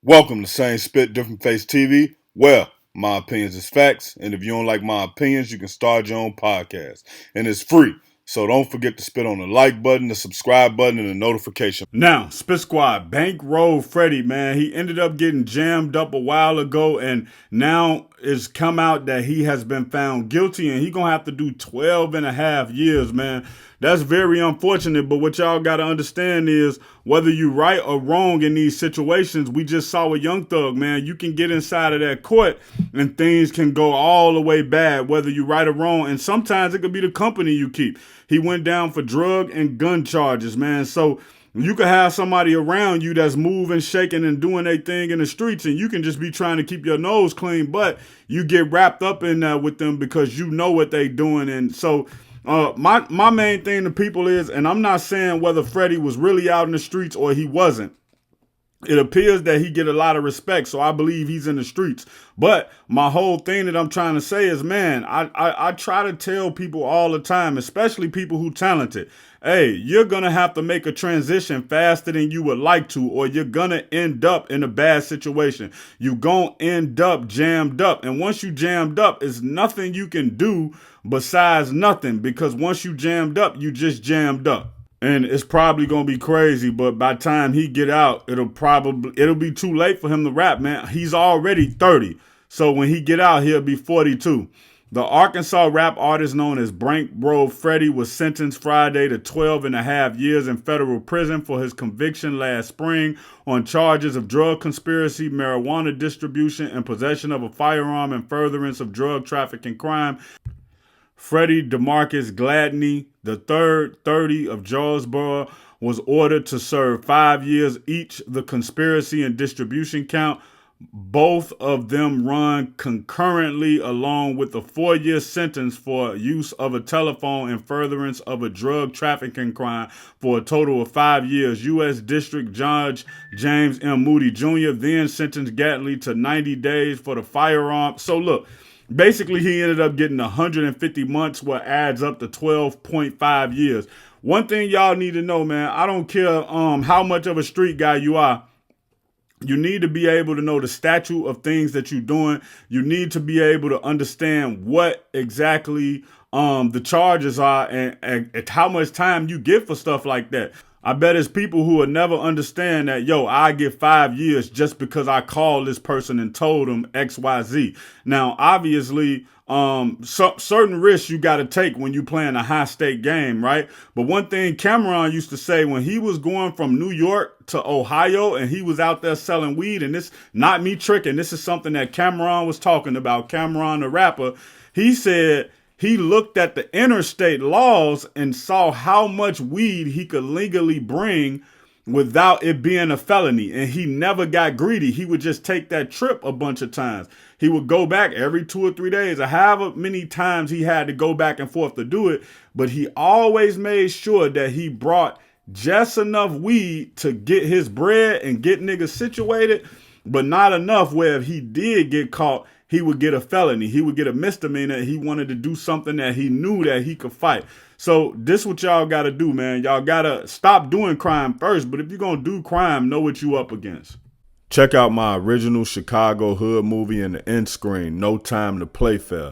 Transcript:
Welcome to Same Spit, Different Face TV. Well, my opinions is facts, and if you don't like my opinions, you can start your own podcast. And it's free. So don't forget to spit on the like button, the subscribe button, and the notification. Now, Spit Squad, Bankroll Freddie, man, he ended up getting jammed up a while ago, and now it's come out that he has been found guilty, and he gonna have to do 12 and a half years, man. That's very unfortunate, but what y'all gotta understand is whether you right or wrong in these situations, we just saw a Young Thug, man. You can get inside of that court and things can go all the way bad, whether you right or wrong. And sometimes it could be the company you keep. He went down for drug and gun charges, man. So you could have somebody around you that's moving, shaking, and doing their thing in the streets, and you can just be trying to keep your nose clean, but you get wrapped up in that with them because you know what they doing. And so my main thing to people is, and I'm not saying whether Freddie was really out in the streets or he wasn't. It appears that he get a lot of respect, so I believe he's in the streets. But my whole thing that I'm trying to say is, man, I try to tell people all the time, especially people who talented, hey, you're going to have to make a transition faster than you would like to, or you're going to end up in a bad situation. You're going to end up jammed up. And once you jammed up, there's nothing you can do besides nothing, because once you jammed up, you just jammed up. And it's probably gonna be crazy, but by the time he get out, it'll be too late for him to rap, man. He's already 30. So when he get out, he'll be 42. The Arkansas rap artist known as Bankroll Freddie was sentenced Friday to 12 and a half years in federal prison for his conviction last spring on charges of drug conspiracy, marijuana distribution, and possession of a firearm and furtherance of drug trafficking crime. Freddie DeMarcus Gladney III, 30 of Jonesboro, was ordered to serve 5 years each. The conspiracy and distribution count, both of them run concurrently, along with a 4-year sentence for use of a telephone in furtherance of a drug trafficking crime, for a total of 5 years. U.S. District Judge James M. Moody Jr. then sentenced Gladney to 90 days for the firearm. So look, basically, he ended up getting 150 months, what adds up to 12.5 years. One thing y'all need to know, man, I don't care how much of a street guy you are. You need to be able to know the statute of things that you're doing. You need to be able to understand what exactly the charges are, and how much time you get for stuff like that. I bet it's people who will never understand that, yo, I get 5 years just because I called this person and told them XYZ. Now, obviously, certain risks you got to take when you playing a high stake game, right? But one thing Cameron used to say when he was going from New York to Ohio and he was out there selling weed, and this not me tricking, this is something that Cameron was talking about, Cameron the rapper. He said he looked at the interstate laws and saw how much weed he could legally bring without it being a felony. And he never got greedy. He would just take that trip a bunch of times. He would go back every 2 or 3 days, or however many times he had to go back and forth to do it. But he always made sure that he brought just enough weed to get his bread and get niggas situated, but not enough where if he did get caught, he would get a felony. He would get a misdemeanor. He wanted to do something that he knew that he could fight. So this what y'all got to do, man. Y'all got to stop doing crime first. But if you're going to do crime, know what you up against. Check out my original Chicago hood movie in the end screen, No Time to Play Fair.